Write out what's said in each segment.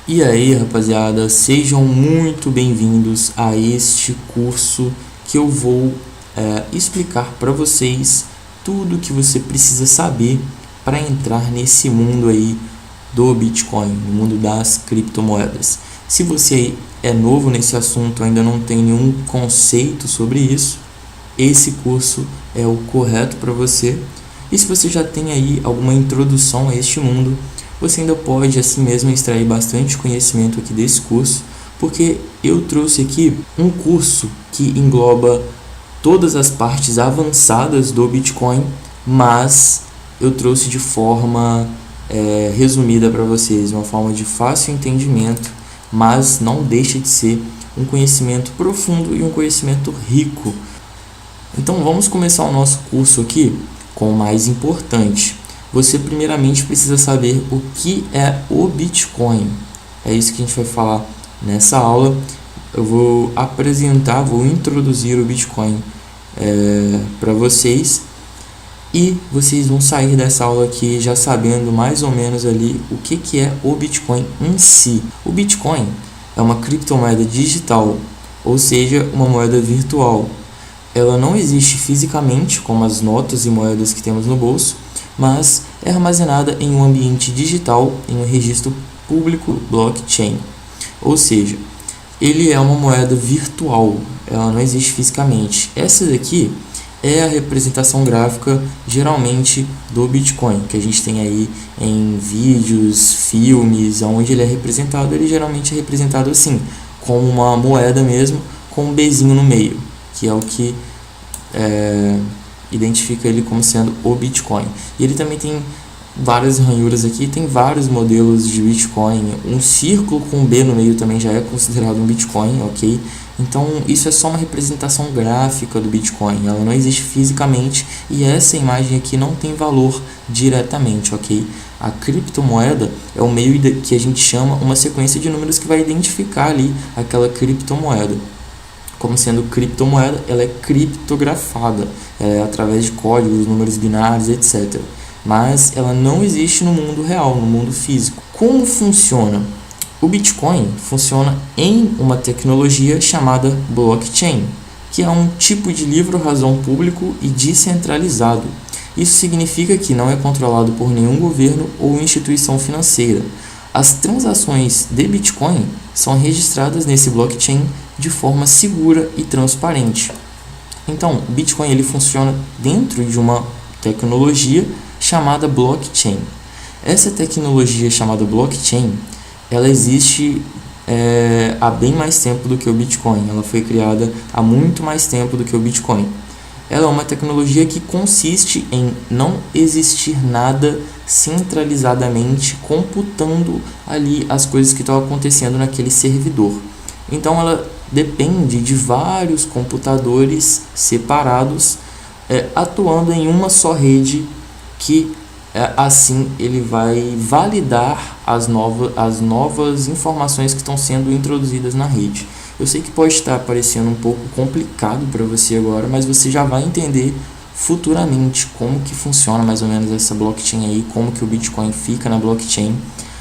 E aí, rapaziada, sejam muito bem-vindos a este curso que eu vou explicar para vocês tudo que você precisa saber para entrar nesse mundo aí do Bitcoin, no mundo das criptomoedas. Se você é novo nesse assunto, ainda não tem nenhum conceito sobre isso, esse curso é o correto para você. E se você já tem aí alguma introdução a este mundo, você ainda pode assim mesmo extrair bastante conhecimento aqui desse curso, porque eu trouxe aqui um curso que engloba todas as partes avançadas do Bitcoin, mas eu trouxe de forma resumida para vocês, uma forma de fácil entendimento, mas não deixa de ser um conhecimento profundo e um conhecimento rico. Então vamos começar o nosso curso aqui com o mais importante. Você primeiramente precisa saber o que é o Bitcoin. É isso que a gente vai falar nessa aula. Eu vou introduzir o Bitcoin para vocês. E vocês vão sair dessa aula aqui já sabendo mais ou menos ali o que é o Bitcoin em si. O Bitcoin é uma criptomoeda digital, ou seja, uma moeda virtual. Ela não existe fisicamente, como as notas e moedas que temos no bolso, mas é armazenada em um ambiente digital, em um registro público blockchain. Ou seja, ele é uma moeda virtual, ela não existe fisicamente. Essa daqui é a representação gráfica, geralmente, do Bitcoin, que a gente tem aí em vídeos, filmes, onde ele é representado. Ele geralmente é representado assim, como uma moeda mesmo, com um Bzinho no meio, que é o que identifica ele como sendo o Bitcoin. E ele também tem várias ranhuras aqui, tem vários modelos de Bitcoin. Um círculo com um B no meio também já é considerado um Bitcoin, ok? Então isso é só uma representação gráfica do Bitcoin, ela não existe fisicamente e essa imagem aqui não tem valor diretamente, ok? A criptomoeda é o meio que a gente chama uma sequência de números que vai identificar ali aquela criptomoeda. Como sendo criptomoeda, ela é criptografada, através de códigos, números binários, etc. Mas ela não existe no mundo real, no mundo físico. Como funciona? O Bitcoin funciona em uma tecnologia chamada blockchain, que é um tipo de livro-razão público e descentralizado. Isso significa que não é controlado por nenhum governo ou instituição financeira. As transações de Bitcoin são registradas nesse blockchain de forma segura e transparente. Então, o Bitcoin ele funciona dentro de uma tecnologia chamada blockchain. Essa tecnologia chamada blockchain, ela existe há bem mais tempo do que o Bitcoin. Ela foi criada há muito mais tempo do que o Bitcoin. Ela é uma tecnologia que consiste em não existir nada centralizadamente computando ali as coisas que estão acontecendo naquele servidor. Então ela depende de vários computadores separados atuando em uma só rede que assim ele vai validar as novas informações que estão sendo introduzidas na rede. Eu sei que pode estar parecendo um pouco complicado para você agora, mas você já vai entender futuramente como que funciona mais ou menos essa blockchain aí, como que o Bitcoin fica na blockchain.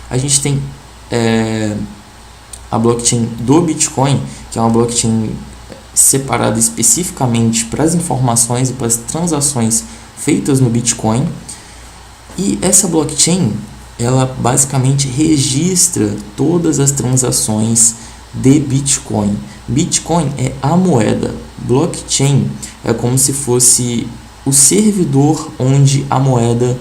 A gente tem a blockchain do Bitcoin, que é uma blockchain separada especificamente para as informações e para as transações feitas no Bitcoin. E essa blockchain, ela basicamente registra todas as transações de Bitcoin. Bitcoin é a moeda. Blockchain é como se fosse o servidor onde a moeda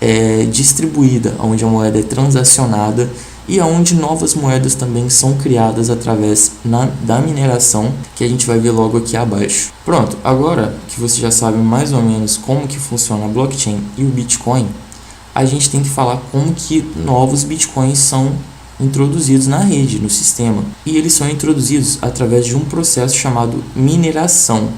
é distribuída, onde a moeda é transacionada e onde novas moedas também são criadas através da mineração, que a gente vai ver logo aqui abaixo. Pronto, agora que você já sabe mais ou menos como que funciona a blockchain e o Bitcoin, a gente tem que falar como que novos Bitcoins são introduzidos na rede, no sistema. E eles são introduzidos através de um processo chamado mineração.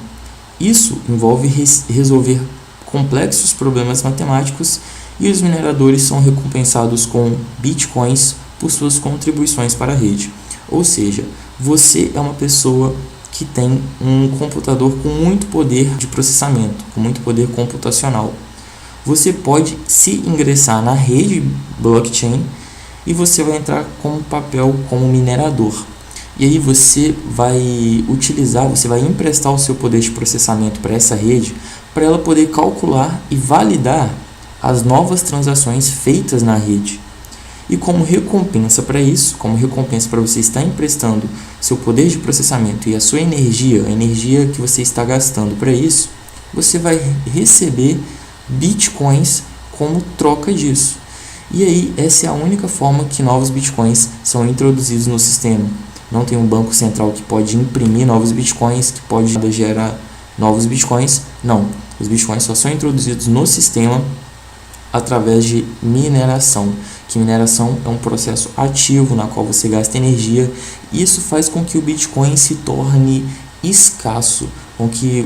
Isso envolve resolver complexos problemas matemáticos e os mineradores são recompensados com Bitcoins por suas contribuições para a rede. Ou seja, você é uma pessoa que tem um computador com muito poder de processamento, com muito poder computacional. Você pode se ingressar na rede blockchain e você vai entrar como papel como minerador. E aí você vai utilizar, você vai emprestar o seu poder de processamento para essa rede, para ela poder calcular e validar as novas transações feitas na rede. E como recompensa para isso, como recompensa para você estar emprestando seu poder de processamento e a sua energia, a energia que você está gastando para isso, você vai receber bitcoins como troca disso. E aí, essa é a única forma que novos bitcoins são introduzidos no sistema. Não tem um banco central que pode imprimir novos bitcoins, que pode gerar novos bitcoins. Não, os bitcoins só são introduzidos no sistema através de mineração, que mineração é um processo ativo na qual você gasta energia. Isso faz com que o Bitcoin se torne escasso, com que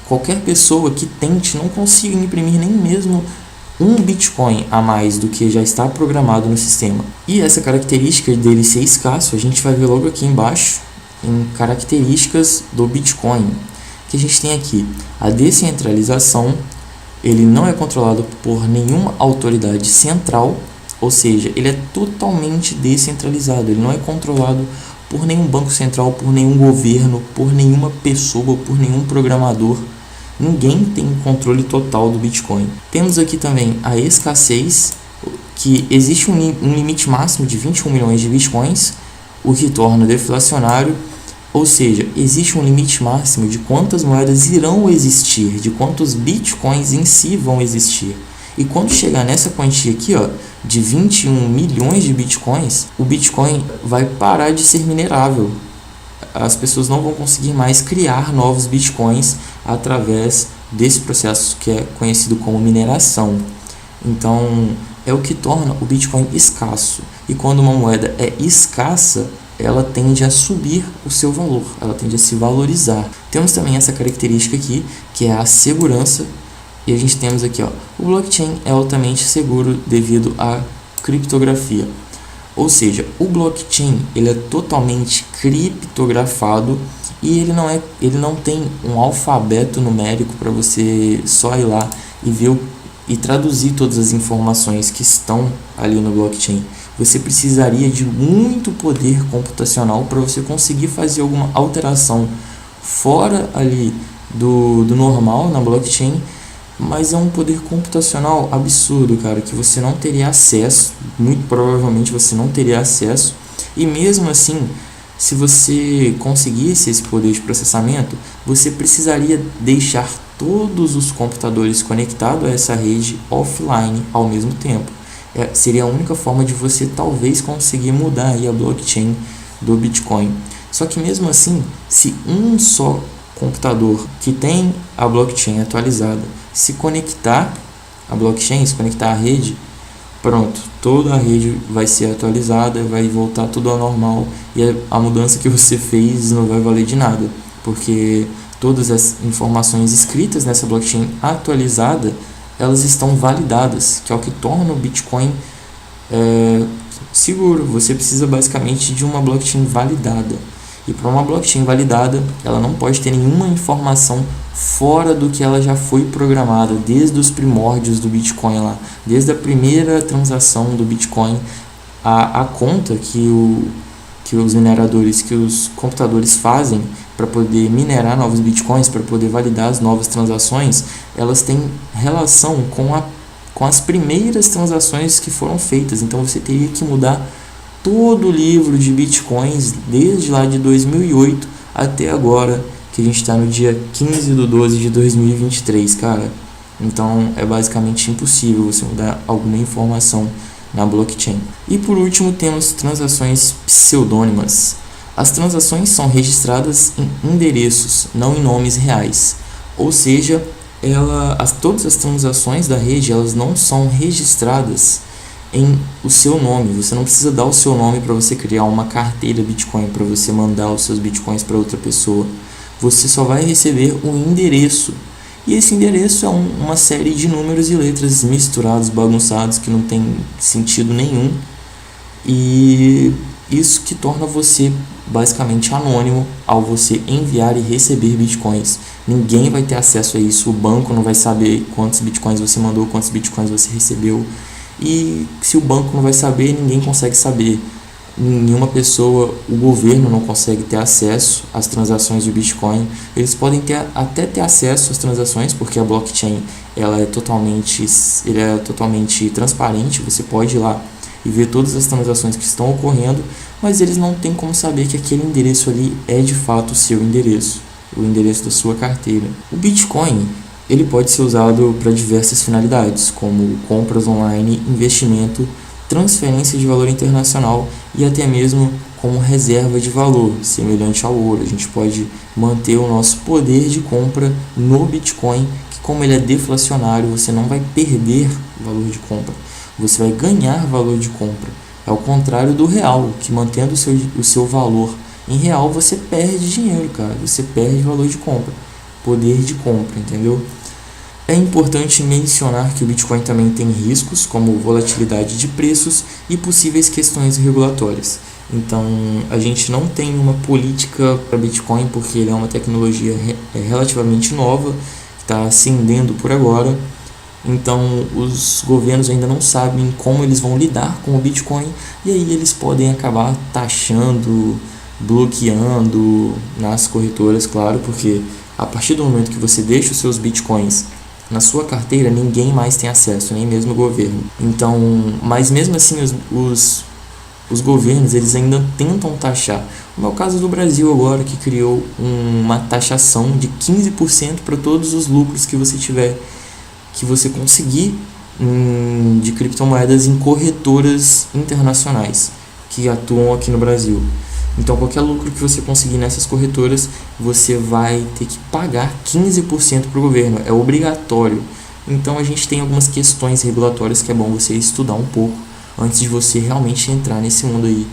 qualquer pessoa que tente não consiga imprimir nem mesmo um Bitcoin a mais do que já está programado no sistema. E essa característica dele ser escasso, a gente vai ver logo aqui embaixo, em características do Bitcoin, que a gente tem aqui a descentralização. Ele não é controlado por nenhuma autoridade central, ou seja, ele é totalmente descentralizado. Ele não é controlado por nenhum banco central, por nenhum governo, por nenhuma pessoa, por nenhum programador. Ninguém tem controle total do Bitcoin. Temos aqui também a escassez, que existe um limite máximo de 21 milhões de Bitcoins, o que torna deflacionário. Ou seja, existe um limite máximo de quantas moedas irão existir, de quantos bitcoins em si vão existir. E quando chegar nessa quantia aqui, ó, de 21 milhões de bitcoins, o bitcoin vai parar de ser minerável. As pessoas não vão conseguir mais criar novos bitcoins através desse processo que é conhecido como mineração. Então, é o que torna o bitcoin escasso. E quando uma moeda é escassa, ela tende a subir o seu valor, ela tende a se valorizar. Temos também essa característica aqui, que é a segurança, e a gente temos aqui, ó, o blockchain é altamente seguro devido à criptografia. Ou seja, o blockchain ele é totalmente criptografado e ele não tem um alfabeto numérico para você só ir lá e ver e traduzir todas as informações que estão ali no blockchain. Você precisaria de muito poder computacional para você conseguir fazer alguma alteração fora ali do normal na blockchain, mas é um poder computacional absurdo, cara, que você não teria acesso, muito provavelmente você não teria acesso, e mesmo assim, se você conseguisse esse poder de processamento, você precisaria deixar todos os computadores conectados a essa rede offline ao mesmo tempo. Seria a única forma de você talvez conseguir mudar aí a blockchain do Bitcoin. Só que mesmo assim, se um só computador que tem a blockchain atualizada se conectar à blockchain, se conectar à rede, pronto, toda a rede vai ser atualizada, vai voltar tudo ao normal e a mudança que você fez não vai valer de nada, porque todas as informações escritas nessa blockchain atualizada, elas estão validadas, que é o que torna o Bitcoin seguro. Você precisa basicamente de uma blockchain validada. E para uma blockchain validada, ela não pode ter nenhuma informação fora do que ela já foi programada, desde os primórdios do Bitcoin lá, desde a primeira transação do Bitcoin, a conta que os mineradores, que os computadores fazem para poder minerar novos bitcoins, para poder validar as novas transações, elas têm relação com as primeiras transações que foram feitas. Então você teria que mudar todo o livro de bitcoins desde lá de 2008 até agora, que a gente está no dia 15/12/2023, cara. Então é basicamente impossível você mudar alguma informação na blockchain. E por último temos transações pseudônimas. As transações são registradas em endereços, não em nomes reais. Ou seja, todas as transações da rede elas não são registradas em o seu nome. Você não precisa dar o seu nome para você criar uma carteira Bitcoin, para você mandar os seus Bitcoins para outra pessoa. Você só vai receber um endereço. E esse endereço é uma série de números e letras misturados, bagunçados, que não tem sentido nenhum. E isso que torna você basicamente anônimo ao você enviar e receber bitcoins. Ninguém vai ter acesso a isso, o banco não vai saber quantos bitcoins você mandou, quantos bitcoins você recebeu. e se o banco não vai saber, ninguém consegue saber. Nenhuma pessoa, o governo não consegue ter acesso às transações de Bitcoin. Eles podem até ter acesso às transações, porque a blockchain ela é totalmente transparente, você pode ir lá e ver todas as transações que estão ocorrendo, mas eles não têm como saber que aquele endereço ali é de fato o seu endereço, o endereço da sua carteira. O Bitcoin ele pode ser usado para diversas finalidades, como compras online, investimento, transferência de valor internacional e até mesmo como reserva de valor, semelhante ao ouro. A gente pode manter o nosso poder de compra no Bitcoin, que como ele é deflacionário, você não vai perder valor de compra, você vai ganhar valor de compra. É o contrário do real, que mantendo o seu valor em real, você perde dinheiro, cara, você perde valor de compra, poder de compra, entendeu? É importante mencionar que o Bitcoin também tem riscos, como volatilidade de preços e possíveis questões regulatórias. Então, a gente não tem uma política para Bitcoin porque ele é uma tecnologia relativamente nova, que está ascendendo por agora. Então, os governos ainda não sabem como eles vão lidar com o Bitcoin e aí eles podem acabar taxando, bloqueando nas corretoras, claro, porque a partir do momento que você deixa os seus Bitcoins na sua carteira, ninguém mais tem acesso, nem mesmo o governo. Então, mas mesmo assim os governos eles ainda tentam taxar. Como é o caso do Brasil agora, que criou uma taxação de 15% para todos os lucros que você tiver, que você conseguir de criptomoedas em corretoras internacionais que atuam aqui no Brasil. Então, qualquer lucro que você conseguir nessas corretoras, você vai ter que pagar 15% para o governo. É obrigatório. Então, a gente tem algumas questões regulatórias que é bom você estudar um pouco antes de você realmente entrar nesse mundo aí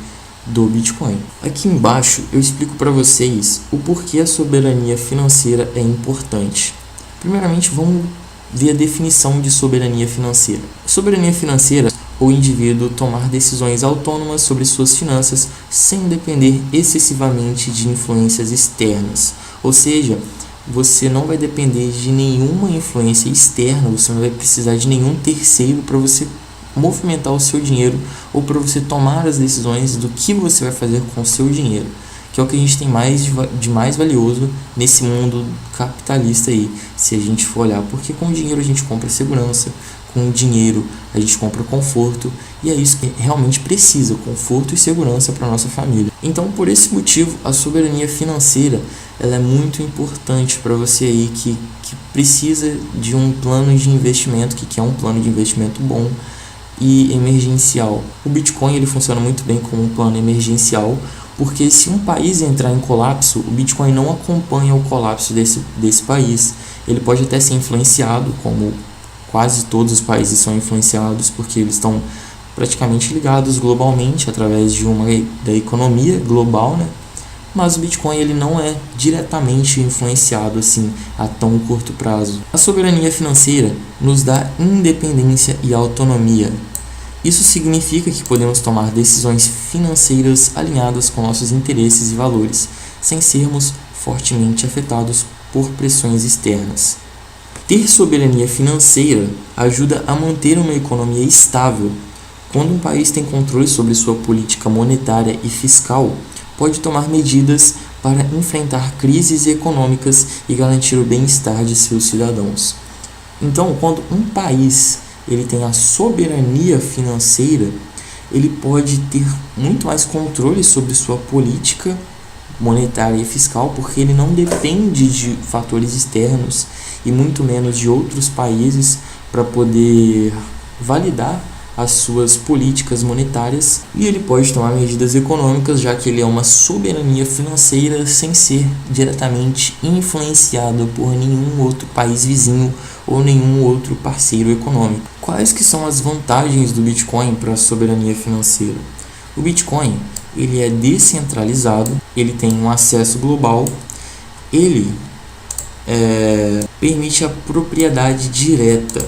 do Bitcoin. Aqui embaixo, eu explico para vocês o porquê a soberania financeira é importante. Primeiramente, vamos ver a definição de soberania financeira. Soberania financeira o indivíduo tomar decisões autônomas sobre suas finanças sem depender excessivamente de influências externas. Ou seja, você não vai depender de nenhuma influência externa, você não vai precisar de nenhum terceiro para você movimentar o seu dinheiro ou para você tomar as decisões do que você vai fazer com o seu dinheiro, que é o que a gente tem de mais valioso nesse mundo capitalista aí, se a gente for olhar, porque com o dinheiro a gente compra segurança, com o dinheiro a gente compra conforto, e é isso que realmente precisa, conforto e segurança para nossa família. Então, por esse motivo, a soberania financeira ela é muito importante para você aí que precisa de um plano de investimento, que quer um plano de investimento bom e emergencial. O Bitcoin ele funciona muito bem como um plano emergencial, porque se um país entrar em colapso, o Bitcoin não acompanha o colapso desse país. Ele pode até ser influenciado, como quase todos os países são influenciados, porque eles estão praticamente ligados globalmente através da economia global, né? Mas o Bitcoin ele não é diretamente influenciado assim a tão curto prazo. A soberania financeira nos dá independência e autonomia. Isso significa que podemos tomar decisões financeiras alinhadas com nossos interesses e valores, sem sermos fortemente afetados por pressões externas. Ter soberania financeira ajuda a manter uma economia estável. Quando um país tem controle sobre sua política monetária e fiscal, pode tomar medidas para enfrentar crises econômicas e garantir o bem-estar de seus cidadãos. Então, quando um país ele tem a soberania financeira, ele pode ter muito mais controle sobre sua política monetária e fiscal, porque ele não depende de fatores externos e muito menos de outros países para poder validar as suas políticas monetárias, e ele pode tomar medidas econômicas, já que ele é uma soberania financeira sem ser diretamente influenciado por nenhum outro país vizinho ou nenhum outro parceiro econômico. Quais que são as vantagens do Bitcoin para a soberania financeira? O Bitcoin ele é descentralizado, ele tem um acesso global, ele permite a propriedade direta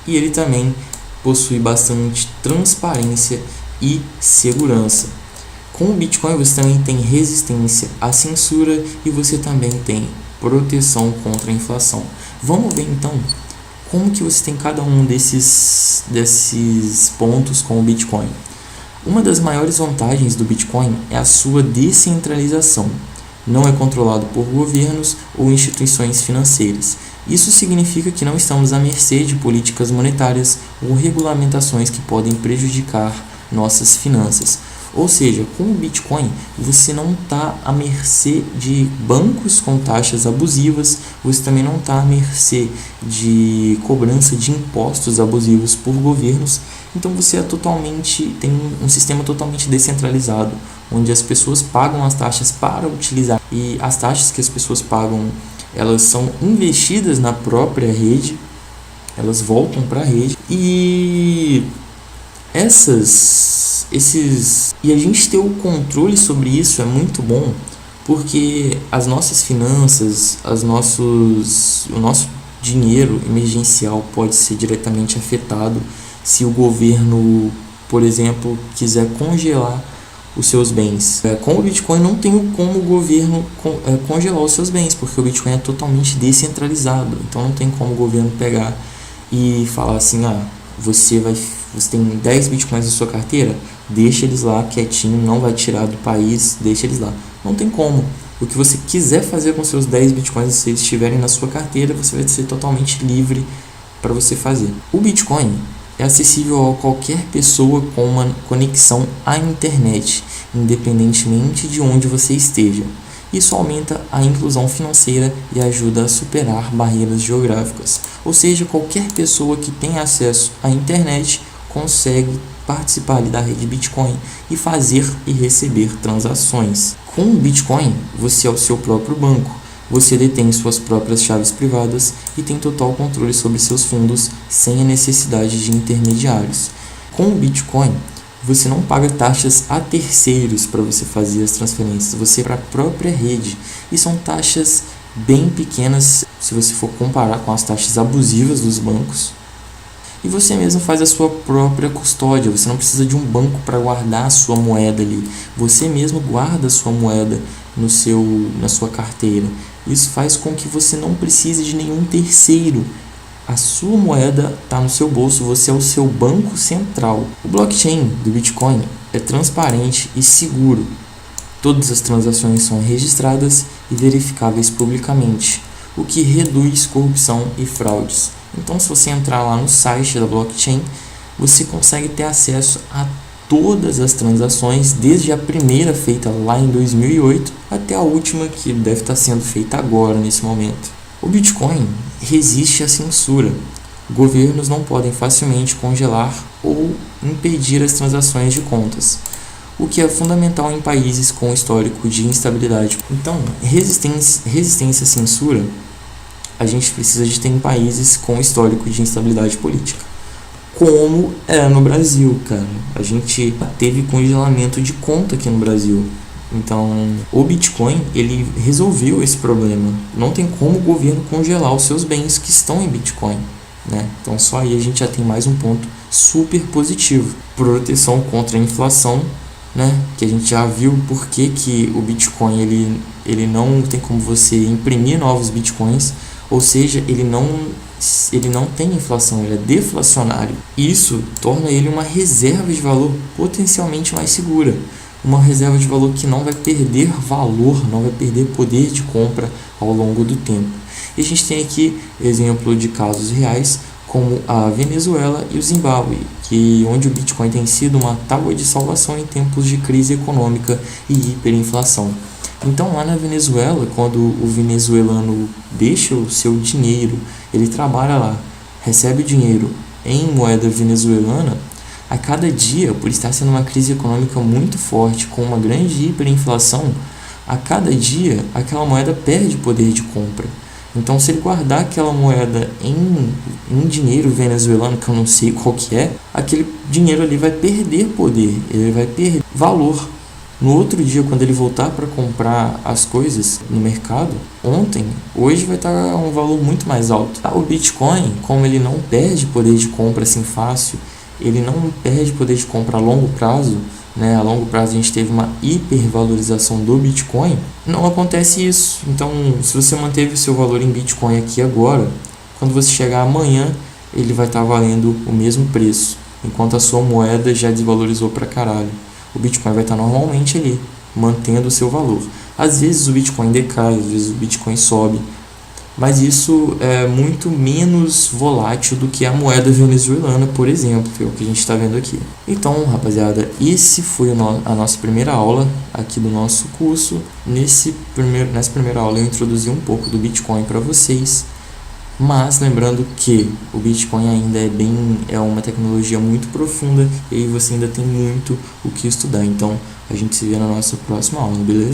e ele também possui bastante transparência e segurança. Com o Bitcoin você também tem resistência à censura e você também tem proteção contra a inflação. Vamos ver então Como que você tem cada um desses pontos com o Bitcoin? Uma das maiores vantagens do Bitcoin é a sua descentralização. Não é controlado por governos ou instituições financeiras. Isso significa que não estamos à mercê de políticas monetárias ou regulamentações que podem prejudicar nossas finanças. Ou seja, com o Bitcoin, você não está à mercê de bancos com taxas abusivas, você também não está à mercê de cobrança de impostos abusivos por governos. Então você tem um sistema totalmente descentralizado, onde as pessoas pagam as taxas para utilizar, e as taxas que as pessoas pagam, elas são investidas na própria rede, elas voltam para a rede, e a gente ter o controle sobre isso é muito bom, porque as nossas finanças, o nosso dinheiro emergencial pode ser diretamente afetado se o governo, por exemplo, quiser congelar os seus bens. Com o Bitcoin não tem como o governo congelar os seus bens, porque o Bitcoin é totalmente descentralizado, então não tem como o governo pegar e falar assim, você tem 10 Bitcoins na sua carteira, deixa eles lá quietinho, não vai tirar do país, deixa eles lá. Não tem como. O que você quiser fazer com seus 10 Bitcoins, se eles estiverem na sua carteira, você vai ser totalmente livre para você fazer. O Bitcoin é acessível a qualquer pessoa com uma conexão à internet, independentemente de onde você esteja. Isso aumenta a inclusão financeira e ajuda a superar barreiras geográficas. Ou seja, qualquer pessoa que tem acesso à internet consegue participar ali da rede Bitcoin e fazer e receber transações. Com o Bitcoin, você é o seu próprio banco. Você detém suas próprias chaves privadas e tem total controle sobre seus fundos sem a necessidade de intermediários. Com o Bitcoin, você não paga taxas a terceiros para você fazer as transferências, você para a própria rede. E são taxas bem pequenas se você for comparar com as taxas abusivas dos bancos. E você mesmo faz a sua própria custódia, você não precisa de um banco para guardar a sua moeda ali. Você mesmo guarda a sua moeda na sua carteira. Isso faz com que você não precise de nenhum terceiro. A sua moeda está no seu bolso, você é o seu banco central. O blockchain do Bitcoin é transparente e seguro. Todas as transações são registradas e verificáveis publicamente, o que reduz corrupção e fraudes. Então, se você entrar lá no site da blockchain, você consegue ter acesso a todas as transações, desde a primeira feita lá em 2008 até a última que deve estar sendo feita agora, nesse momento. O Bitcoin resiste à censura. Governos não podem facilmente congelar ou impedir as transações de contas, o que é fundamental em países com histórico de instabilidade. Então, resistência à censura a gente precisa de ter em países com histórico de instabilidade política, como é no Brasil, cara. A gente teve congelamento de conta aqui no Brasil. Então, o Bitcoin, ele resolveu esse problema. Não tem como o governo congelar os seus bens que estão em Bitcoin, né? Então, só aí a gente já tem mais um ponto super positivo. Proteção contra a inflação, né? Que a gente já viu por que o Bitcoin ele não tem como você imprimir novos Bitcoins, ou seja, ele não tem inflação, ele é deflacionário. Isso torna ele uma reserva de valor potencialmente mais segura. Uma reserva de valor que não vai perder valor, não vai perder poder de compra ao longo do tempo. E a gente tem aqui exemplo de casos reais, como a Venezuela e o Zimbábue, onde o Bitcoin tem sido uma tábua de salvação em tempos de crise econômica e hiperinflação. Então, lá na Venezuela, quando o venezuelano deixa o seu dinheiro, ele trabalha lá, recebe o dinheiro em moeda venezuelana, a cada dia, por estar sendo uma crise econômica muito forte, com uma grande hiperinflação, a cada dia aquela moeda perde poder de compra. Então, se ele guardar aquela moeda em dinheiro venezuelano, que eu não sei qual que é, aquele dinheiro ali vai perder poder, ele vai perder valor. No outro dia, quando ele voltar para comprar as coisas no mercado, hoje vai estar um valor muito mais alto. O Bitcoin, como ele não perde poder de compra assim fácil, ele não perde poder de compra a longo prazo, né? A longo prazo a gente teve uma hipervalorização do Bitcoin, não acontece isso. Então, se você manteve o seu valor em Bitcoin aqui agora, Quando você chegar amanhã, ele vai estar valendo o mesmo preço, enquanto a sua moeda já desvalorizou pra caralho. O Bitcoin vai estar normalmente ali, mantendo o seu valor. Às vezes o Bitcoin decai, às vezes o Bitcoin sobe, mas isso é muito menos volátil do que a moeda venezuelana, por exemplo, que é o que a gente está vendo aqui. Então, rapaziada, esse foi a nossa primeira aula aqui do nosso curso. Nessa primeira aula eu introduzi um pouco do Bitcoin para vocês, mas lembrando que o Bitcoin ainda é uma tecnologia muito profunda e aí você ainda tem muito o que estudar. Então, a gente se vê na nossa próxima aula, beleza?